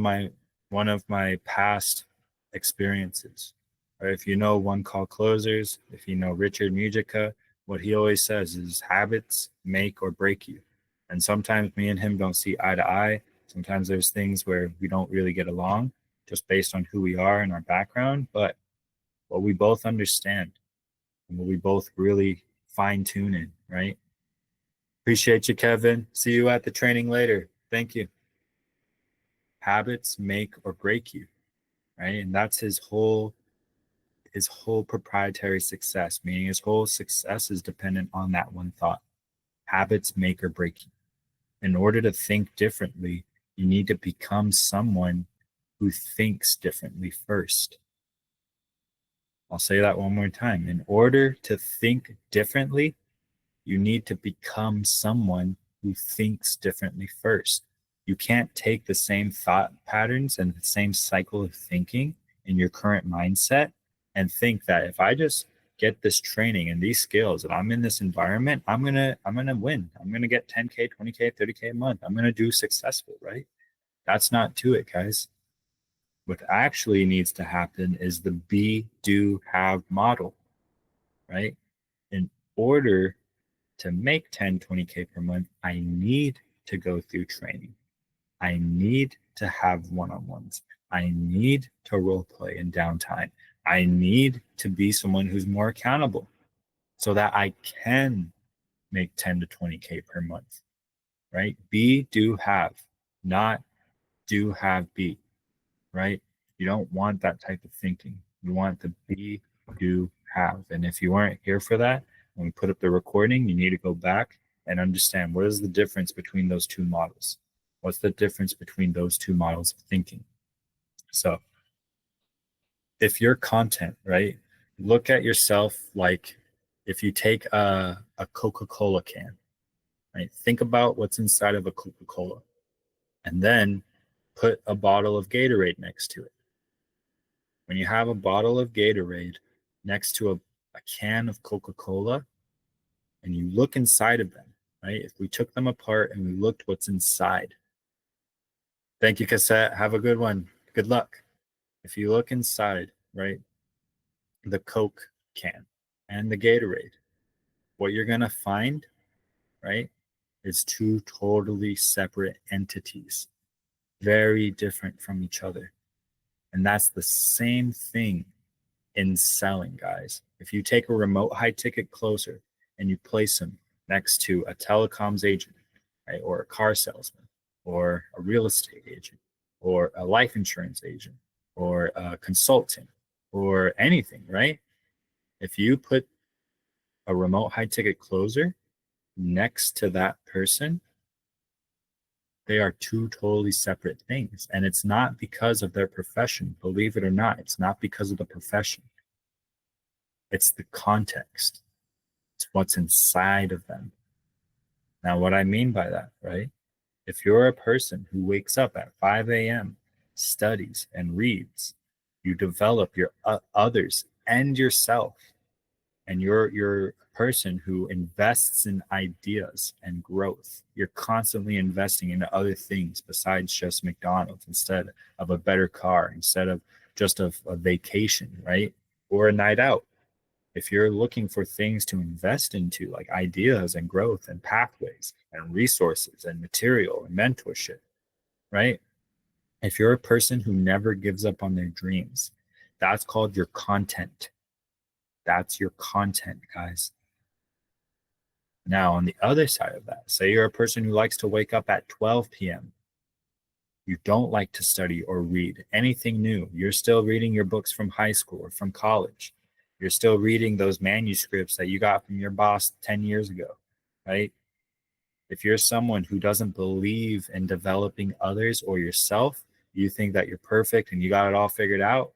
of my past experiences. Or if you know One Call Closers, if you know Richard Mujica, what he always says is habits make or break you. And sometimes me and him don't see eye to eye. Sometimes there's things where we don't really get along just based on who we are and our background. But what we both understand and what we both really fine tune in, right? Appreciate you, Kevin. See you at the training later. Thank you. Habits make or break you, right? And that's his whole proprietary success, meaning his whole success is dependent on that one thought. Habits make or break you. In order to think differently, you need to become someone who thinks differently first. I'll say that one more time. In order to think differently, you need to become someone who thinks differently first. You can't take the same thought patterns and the same cycle of thinking in your current mindset and think that if I just get this training and these skills and I'm in this environment, I'm gonna win. I'm gonna get 10K, 20K, 30K a month. I'm gonna do successful, right? That's not to it, guys. What actually needs to happen is the be, do, have model, right? In order to make 10, 20K per month, I need to go through training. I need to have one-on-ones. I need to role play in downtime. I need to be someone who's more accountable so that I can make 10 to 20K per month, right? Be, do, have, not do, have, be, right? You don't want that type of thinking. You want the be, do, have. And if you weren't here for that, when we put up the recording, you need to go back and understand what is the difference between those two models. What's the difference between those two models of thinking? So if your content, right, look at yourself like if you take a Coca-Cola can, right? Think about what's inside of a Coca-Cola and then put a bottle of Gatorade next to it. When you have a bottle of Gatorade next to a can of Coca-Cola and you look inside of them, right? If we took them apart and we looked what's inside. Thank you, Cassette. Have a good one. Good luck. If you look inside, right, the Coke can and the Gatorade, what you're going to find, right, is two totally separate entities, very different from each other. And that's the same thing in selling, guys. If you take a remote high ticket closer and you place them next to a telecoms agent, right, or a car salesman, or a real estate agent, or a life insurance agent, or a consultant, or anything, right? If you put a remote high ticket closer next to that person, they are two totally separate things. And it's not because of their profession. Believe it or not, it's not because of the profession. It's the context. It's what's inside of them. Now, what I mean by that, right? If you're a person who wakes up at 5 a.m., studies and reads, you develop your others and yourself, and you're a person who invests in ideas and growth. You're constantly investing into other things besides just McDonald's, instead of a better car, instead of just a vacation, right? Or a night out. If you're looking for things to invest into, like ideas and growth and pathways and resources and material and mentorship, right? If you're a person who never gives up on their dreams, that's called your content. That's your content, guys. Now, on the other side of that, say you're a person who likes to wake up at 12 p.m. You don't like to study or read anything new. You're still reading your books from high school or from college. You're still reading those manuscripts that you got from your boss 10 years ago, right? If you're someone who doesn't believe in developing others or yourself, you think that you're perfect and you got it all figured out,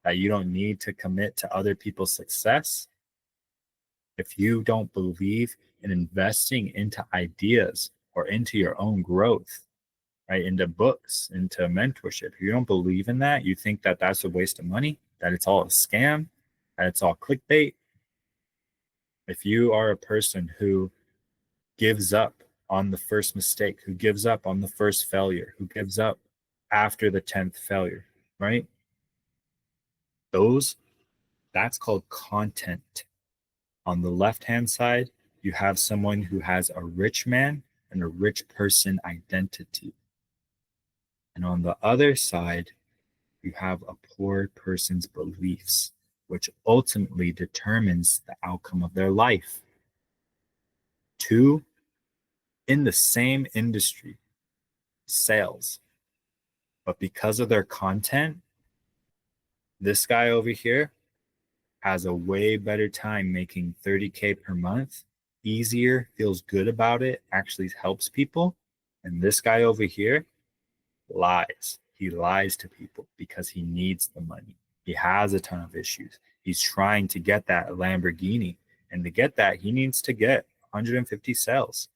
that you don't need to commit to other people's success, if you don't believe in investing into ideas or into your own growth, right, into books, into mentorship, if you don't believe in that, you think that that's a waste of money, that it's all a scam, that it's all clickbait. If you are a person who gives up on the first mistake, who gives up on the first failure, who gives up after the 10th failure, right? That's called content. On the left-hand side, you have someone who has a rich man and a rich person identity. And on the other side, you have a poor person's beliefs, which ultimately determines the outcome of their life. Two, in the same industry, sales, but because of their content, this guy over here has a way better time making 30K per month, easier, feels good about it, actually helps people. And this guy over here lies. He lies to people because he needs the money. He has a ton of issues. He's trying to get that Lamborghini. And to get that, he needs to get 150 sales,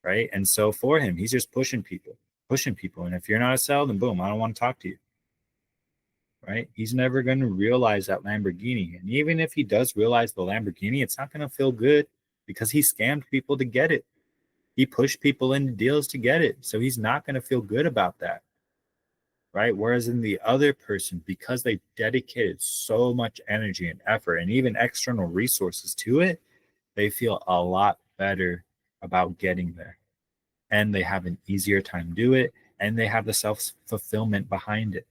right? And so for him, he's just pushing people, pushing people. And if you're not a sell, then boom, I don't want to talk to you, right? He's never going to realize that Lamborghini. And even if he does realize the Lamborghini, it's not going to feel good because he scammed people to get it. He pushed people into deals to get it. So he's not going to feel good about that, right? Whereas in the other person, because they dedicated so much energy and effort and even external resources to it, they feel a lot better about getting there. And they have an easier time do it, and they have the self-fulfillment behind it.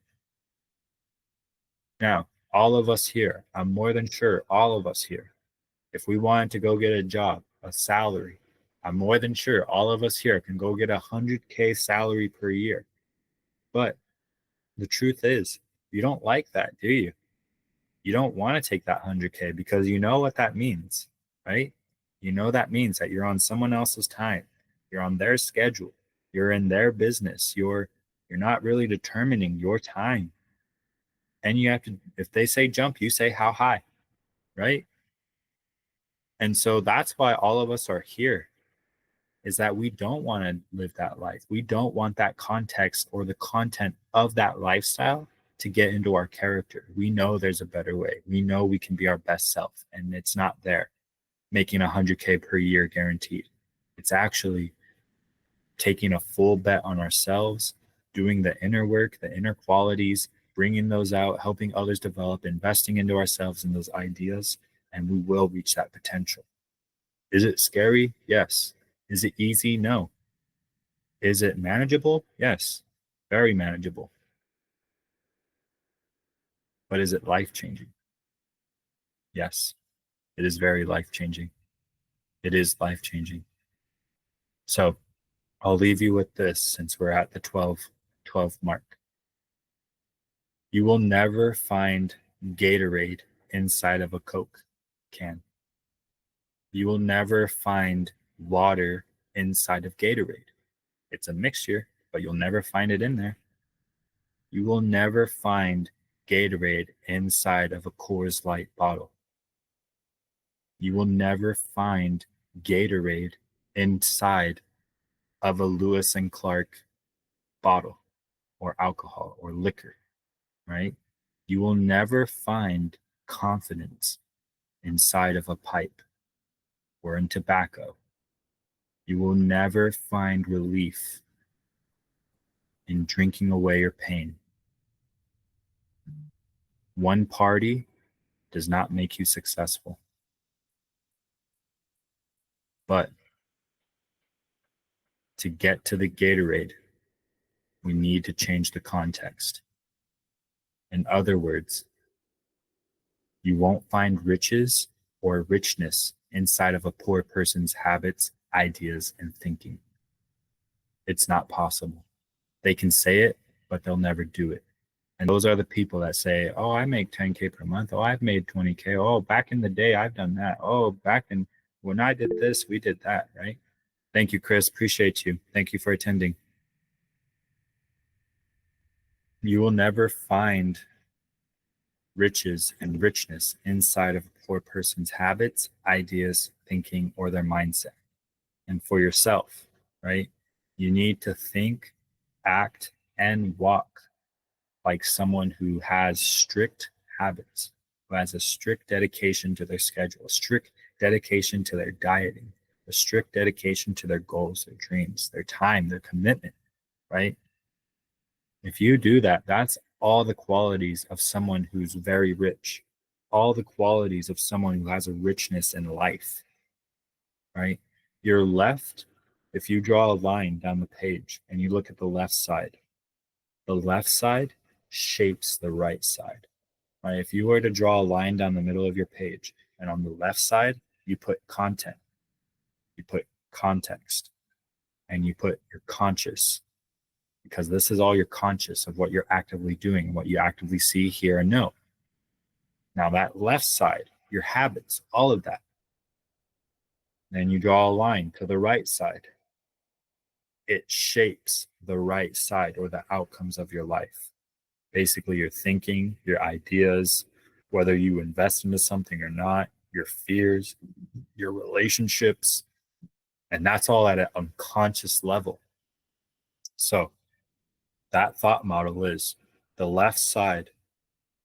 Now, all of us here, I'm more than sure all of us here, if we wanted to go get a job, a salary, I'm more than sure all of us here can go get 100K salary per year. But the truth is, you don't like that, do you? You don't want to take that 100K because you know what that means, right? You know that means that you're on someone else's time. You're on their schedule. You're in their business. You're not really determining your time. And you have to, if they say jump, you say how high, right? And so that's why all of us are here, is that we don't want to live that life. We don't want that context or the content of that lifestyle to get into our character. We know there's a better way. We know we can be our best self, and it's not there making 100K per year guaranteed. It's actually taking a full bet on ourselves, doing the inner work, the inner qualities, bringing those out, helping others develop, investing into ourselves and those ideas, and we will reach that potential. Is it scary? Yes. Is it easy? No. Is it manageable? Yes. Very manageable. But is it life-changing? Yes. It is very life-changing. It is life-changing. So I'll leave you with this since we're at the 12 mark. You will never find Gatorade inside of a Coke can. You will never find water inside of Gatorade. It's a mixture, but you'll never find it in there. You will never find Gatorade inside of a Coors Light bottle. You will never find Gatorade inside of a Lewis and Clark bottle or alcohol or liquor, right? You will never find confidence inside of a pipe or in tobacco. You will never find relief in drinking away your pain. One party does not make you successful. But to get to the Gatorade, we need to change the context. In other words, You won't find riches or richness inside of a poor person's habits, ideas, and thinking. It's not possible. They can say it, but they'll never do it. And those are the people that say, oh, I make 10K per month. Oh, I've made 20K. Oh, back in the day, I've done that. Oh, back in when I did this, we did that, right? Thank you, Chris. Appreciate you. Thank you for attending. You will never find riches and richness inside of a poor person's habits, ideas, thinking, or their mindset. And for yourself, right? You need to think, act, and walk like someone who has strict habits, who has a strict dedication to their schedule, a strict dedication to their dieting, a strict dedication to their goals, their dreams, their time, their commitment, right? If you do that, that's all the qualities of someone who's very rich, all the qualities of someone who has a richness in life, right? Your left, if you draw a line down the page and you look at the left side shapes the right side, right? If you were to draw a line down the middle of your page and on the left side, you put content, you put context, and you put your conscious, because this is all you're conscious of what you're actively doing, what you actively see, hear, and know. Now, that left side, your habits, all of that. Then you draw a line to the right side. It shapes the right side or the outcomes of your life. Basically, your thinking, your ideas, whether you invest into something or not, your fears, your relationships, and that's all at an unconscious level. So, that thought model is the left side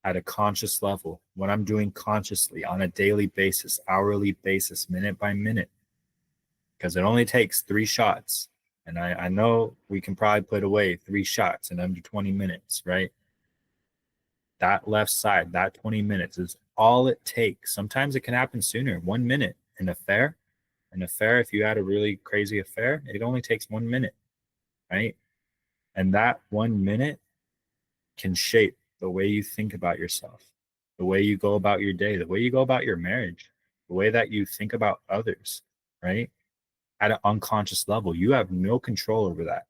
at a conscious level, what I'm doing consciously on a daily basis, hourly basis, minute by minute, because it only takes 3 shots. And I know we can probably put away 3 shots in under 20 minutes, right? That left side, that 20 minutes is all it takes. Sometimes it can happen sooner. 1 minute. An affair, if you had a really crazy affair, it only takes 1 minute, right? And that 1 minute can shape the way you think about yourself, the way you go about your day, the way you go about your marriage, the way that you think about others, right? At an unconscious level, you have no control over that.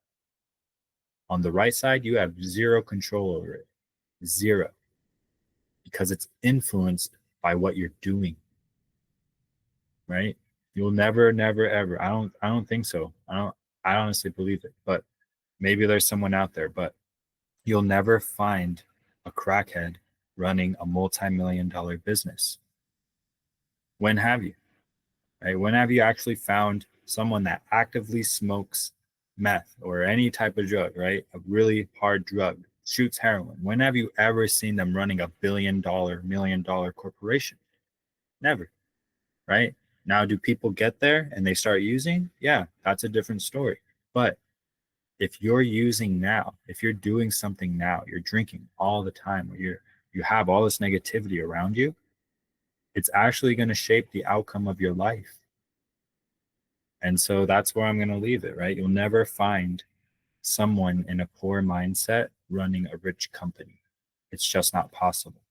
On the right side, you have zero control over it. Zero. Because it's influenced by what you're doing. Right? You'll never, never, ever. I don't think so. I honestly believe it. But maybe there's someone out there, but you'll never find a crackhead running a multi-million-dollar business. When have you? Right? When have you actually found someone that actively smokes meth or any type of drug, right? A really hard drug, shoots heroin. When have you ever seen them running a billion-dollar, million-dollar corporation? Never, right? Now, do people get there and they start using? Yeah, that's a different story. But if you're using now, if you're doing something now, you're drinking all the time, or you have all this negativity around you, it's actually going to shape the outcome of your life. And so that's where I'm going to leave it, right? You'll never find someone in a poor mindset running a rich company. It's just not possible.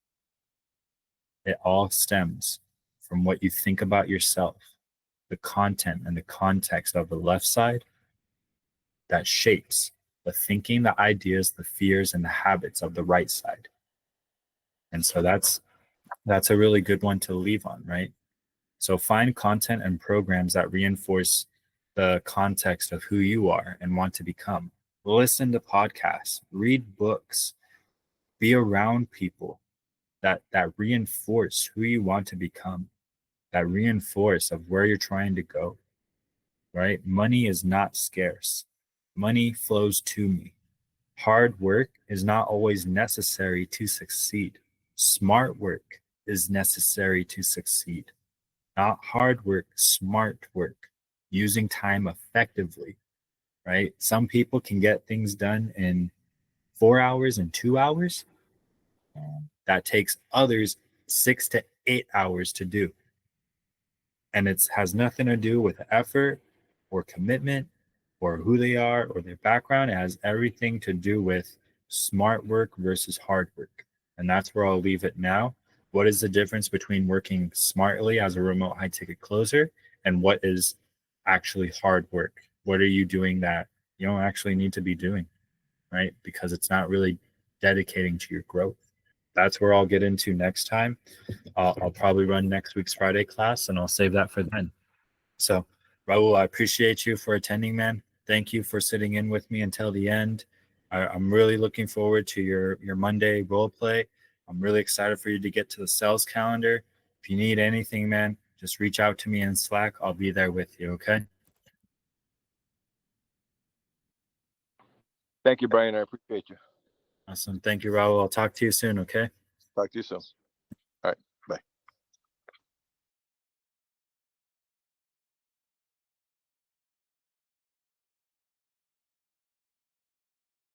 It all stems from what you think about yourself, the content and the context of the left side that shapes the thinking, the ideas, the fears, and the habits of the right side. And so that's a really good one to leave on, right? So find content and programs that reinforce the context of who you are and want to become. Listen to podcasts, read books, be around people that reinforce who you want to become, that reinforce of where you're trying to go, right? Money is not scarce. Money flows to me. Hard work is not always necessary to succeed. Smart work is necessary to succeed. Not hard work, smart work, using time effectively, right? Some people can get things done in 4 hours and 2 hours. That takes others 6 to 8 hours to do. And it has nothing to do with effort or commitment or who they are or their background. It has everything to do with smart work versus hard work. And that's where I'll leave it now. What is the difference between working smartly as a remote high ticket closer and what is actually hard work? What are you doing that you don't actually need to be doing, right? Because it's not really dedicating to your growth. That's where I'll get into next time. I'll probably run next week's Friday class and I'll save that for then. So, Raul, I appreciate you for attending, man. Thank you for sitting in with me until the end. I'm really looking forward to your Monday role play. I'm really excited for you to get to the sales calendar. If you need anything, man, just reach out to me in Slack. I'll be there with you, okay? Thank you, Bryan. I appreciate you. Awesome. Thank you, Raul. I'll talk to you soon, okay? Talk to you soon.